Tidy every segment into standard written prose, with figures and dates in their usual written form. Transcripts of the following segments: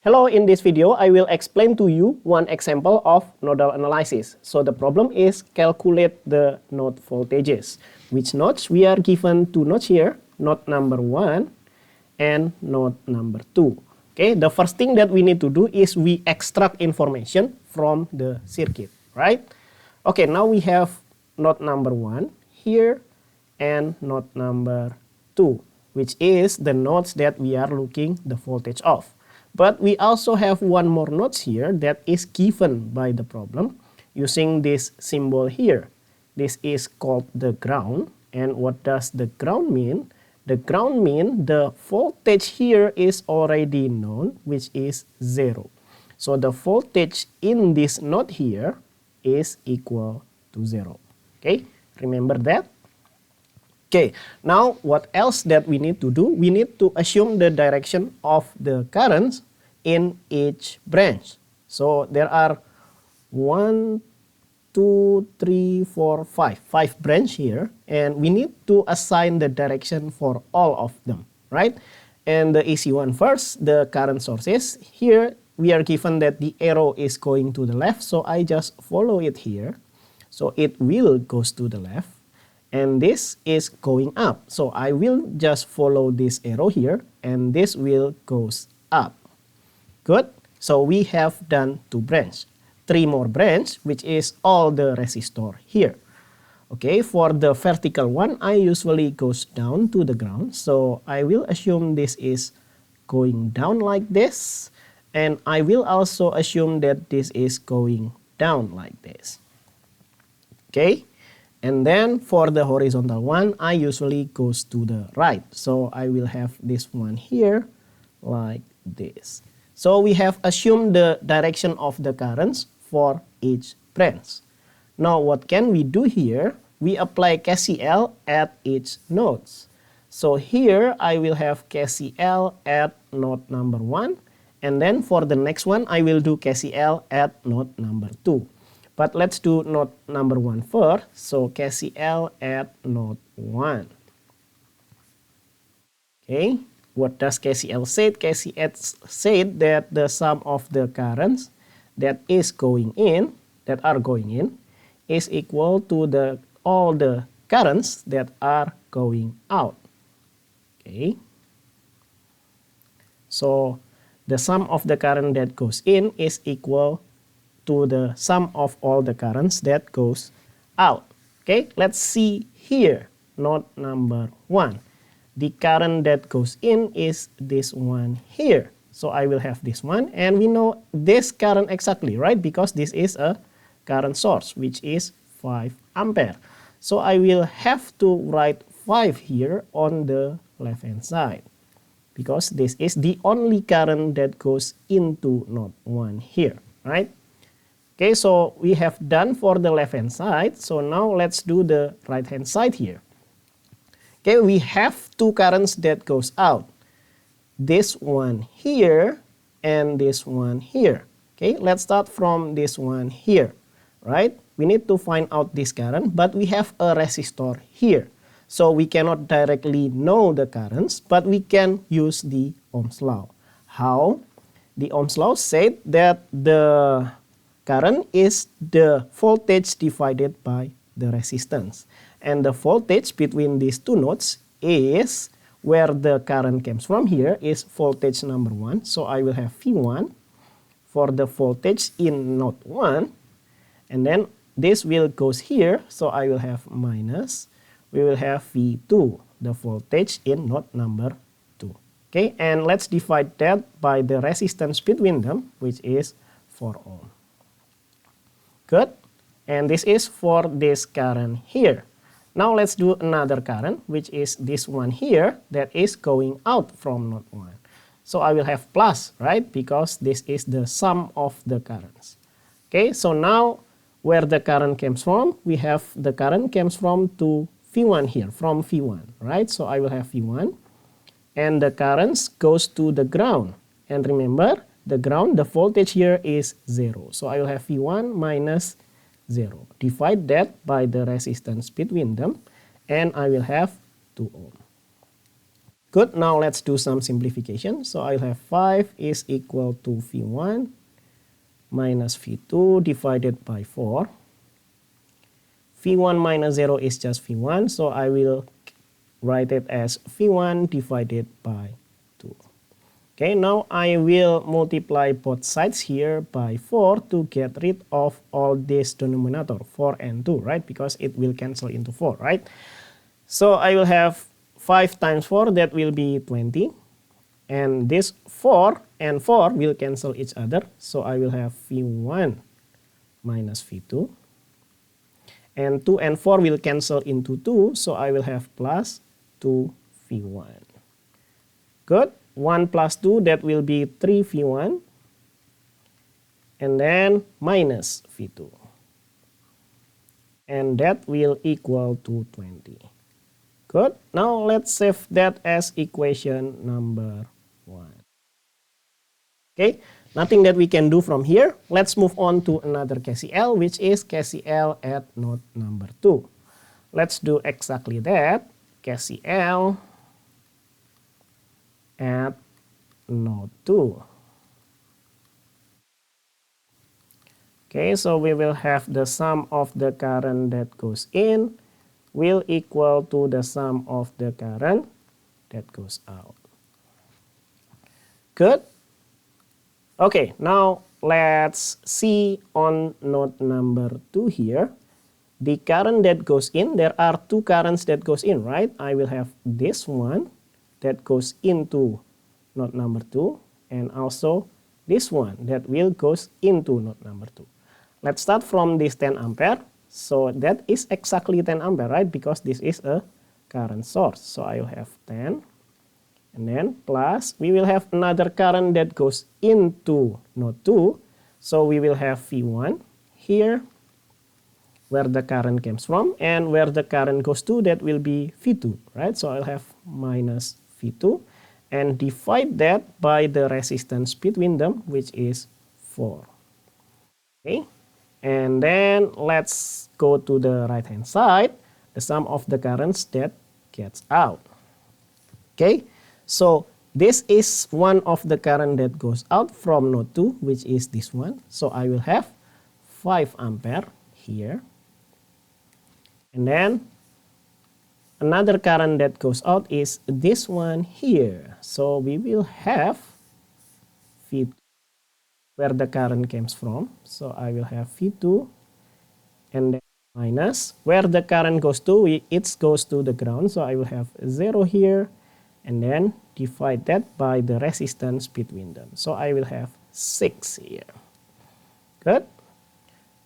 Hello, in this video, I will explain to you one example of nodal analysis. So the problem is calculate the node voltages. Which nodes? We are given two nodes here, node number 1 and node number 2. Okay, the first thing that we need to do is we extract information from the circuit, right? Okay, now we have node number 1 here and node number 2, which is the nodes that we are looking the voltage of. But we also have one more node here that is given by the problem using this symbol here. This is called the ground. And what does the ground mean? The ground means the voltage here is already known, which is 0. So the voltage in this node here is equal to 0. Okay, remember that? Okay, now what else that we need to do? We need to assume the direction of the currents in each branch. So there are 1, 2, 3, 4, 5. 5 branch here, and we need to assign the direction for all of them, right? And the easy one first, the current sources. Here we are given that the arrow is going to the left, so I just follow it here. So it will goes to the left. And this is going up. So I will just follow this arrow here, and this will goes up. Good. So we have done 2 branch. 3 more branch, which is all the resistor here. Okay, for the vertical one, I usually goes down to the ground. So I will assume this is going down like this. And I will also assume that this is going down like this. Okay. And then for the horizontal one, I usually goes to the right. So I will have this one here like this. So we have assumed the direction of the currents for each branch. Now what can we do here? We apply KCL at each nodes. So here I will have KCL at node number 1. And then for the next one, I will do KCL at node number 2. But let's do node number 1 first. So KCL at node 1. Okay, what does KCL say? KCL said that the sum of the currents that are going in is equal to all the currents that are going out. Okay. So the sum of the current that goes in is equal to the sum of all the currents that goes out. Okay, let's see here, node number 1. The current that goes in is this one here. So I will have this one, and we know this current exactly, right? Because this is a current source, which is 5 ampere. So I will have to write 5 here on the left hand side, because this is the only current that goes into node 1 here, right? Okay, so we have done for the left hand side. So now let's do the right hand side here. Okay, we have 2 currents that goes out. This one here and this one here. Okay, let's start from this one here, right? We need to find out this current, but we have a resistor here. So we cannot directly know the currents, but we can use the Ohm's law. How? The Ohm's law said that the current is the voltage divided by the resistance. And the voltage between these 2 nodes is where the current comes from here is voltage number 1. So I will have V1 for the voltage in node 1. And then this will goes here. So I will have minus. We will have V2, the voltage in node number 2. Okay, and let's divide that by the resistance between them, which is 4 ohm. Good. And this is for this current here. Now let's do another current, which is this one here that is going out from node 1. So I will have plus, right? Because this is the sum of the currents. Okay, so now where the current comes from, we have the current comes from to V1 here, from V1, right? So I will have V1. And the currents goes to the ground. And remember, the ground, the voltage here is 0. So I will have V1 minus 0. Divide that by the resistance between them, and I will have 2 ohm. Good, now let's do some simplification. So I'll have 5 is equal to V1 minus V2 divided by 4. V1 minus 0 is just V1, so I will write it as V1 divided by 2. Okay, now I will multiply both sides here by 4 to get rid of all this denominator, 4 and 2, right? Because it will cancel into 4, right? So I will have 5 times 4, that will be 20. And this 4 and 4 will cancel each other. So I will have V1 minus V2. And 2 and 4 will cancel into 2. So I will have plus 2V1. Good. 1 plus 2, that will be 3V1. And then minus V2. And that will equal to 20. Good. Now let's save that as equation number 1. Okay, nothing that we can do from here. Let's move on to another KCL, which is KCL at node number 2. Let's do exactly that. KCL at node 2. Okay, so we will have the sum of the current that goes in will equal to the sum of the current that goes out. Good. Okay, now let's see on node number 2 here. The current that goes in, there are two currents that goes in, right? I will have this one that goes into node number 2 and also this one that will goes into node number 2. Let's start from this 10 ampere. So that is exactly 10 ampere, right? Because this is a current source. So I will have 10. And then plus, we will have another current that goes into node 2. So we will have V1 here, where the current comes from. And where the current goes to, that will be V2, right? So I'll have minus V2. And divide that by the resistance between them, which is 4. Okay. And then let's go to the right hand side, the sum of the currents that gets out. Okay, so this is one of the current that goes out from node 2, which is this one. So I will have 5 ampere here. And then another current that goes out is this one here. So we will have V2. Where the current comes from. So I will have V2 and then minus. Where the current goes to, it goes to the ground. So I will have 0 here and then divide that by the resistance between them. So I will have 6 here. Good.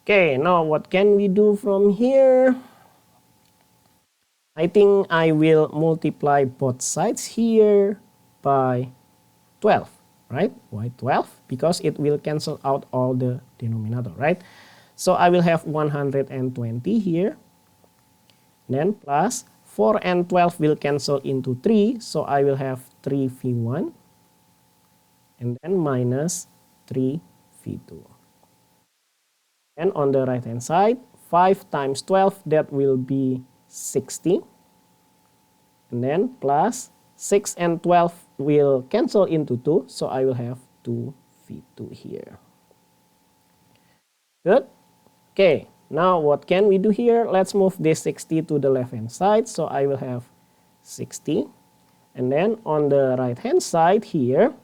Okay, now what can we do from here? I think I will multiply both sides here by 12. Right? Why 12? Because it will cancel out all the denominator, right? So I will have 120 here. Then plus 4 and 12 will cancel into 3. So I will have 3V1. And then minus 3V2. And on the right hand side, 5 times 12, that will be 60. And then plus 6 and 12 will cancel into 2, so I will have 2V2 here. Good. Okay, now what can we do here? Let's move this 60 to the left hand side, so I will have 60. And then on the right hand side here,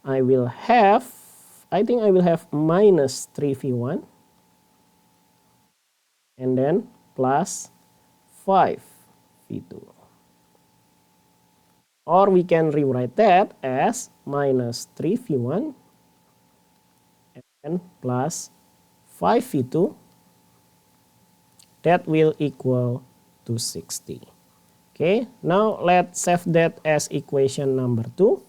I will have, I think I will have minus 3V1. And then plus 5V2. Or we can rewrite that as minus 3V1 and plus 5V2. That will equal to 60. Okay, now let's save that as equation number 2.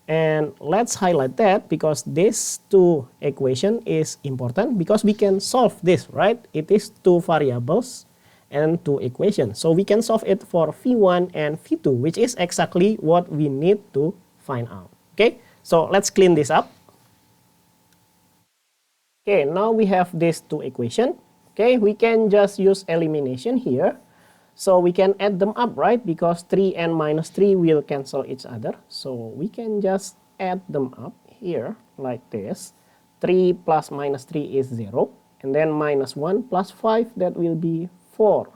And let's highlight that because this 2 equation is important because we can solve this, right? It is 2 variables and 2 equations. So we can solve it for V1 and V2, which is exactly what we need to find out. Okay, so let's clean this up. Okay, now we have these 2 equations. Okay, we can just use elimination here. So we can add them up, right? Because 3 and minus 3 will cancel each other. So we can just add them up here like this. 3 plus minus 3 is 0. And then minus 1 plus 5, that will be 4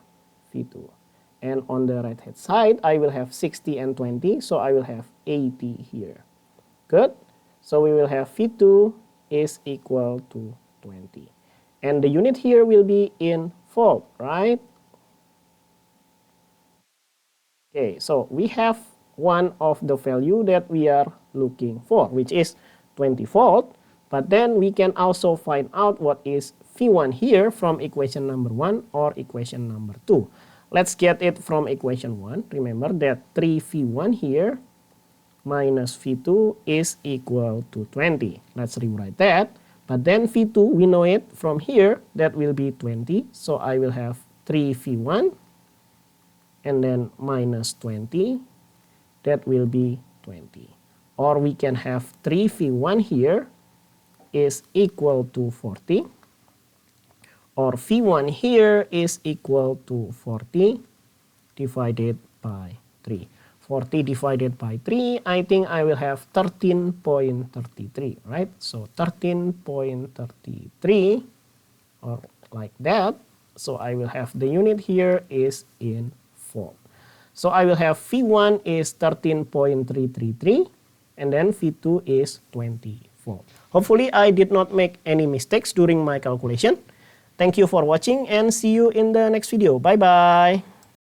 V2. And on the right hand side, I will have 60 and 20. So I will have 80 here. Good. So we will have V2 is equal to 20. And the unit here will be in volt, right? Okay, so we have one of the value that we are looking for, which is 20 volt. But then we can also find out what is V1 here from equation number 1 or equation number 2. Let's get it from equation 1. Remember that 3V1 here minus V2 is equal to 20. Let's rewrite that. But then V2, we know it from here, that will be 20. So I will have 3V1 and then minus 20, that will be 20. Or we can have 3V1 here is equal to 40. Or V1 here is equal to 40 divided by 3. 40 divided by 3, I think I will have 13.33, right? So 13.33 or like that. So I will have the unit here is in volt. So I will have V1 is 13.333 and then V2 is 20 volt. Hopefully I did not make any mistakes during my calculation. Thank you for watching and see you in the next video. Bye bye.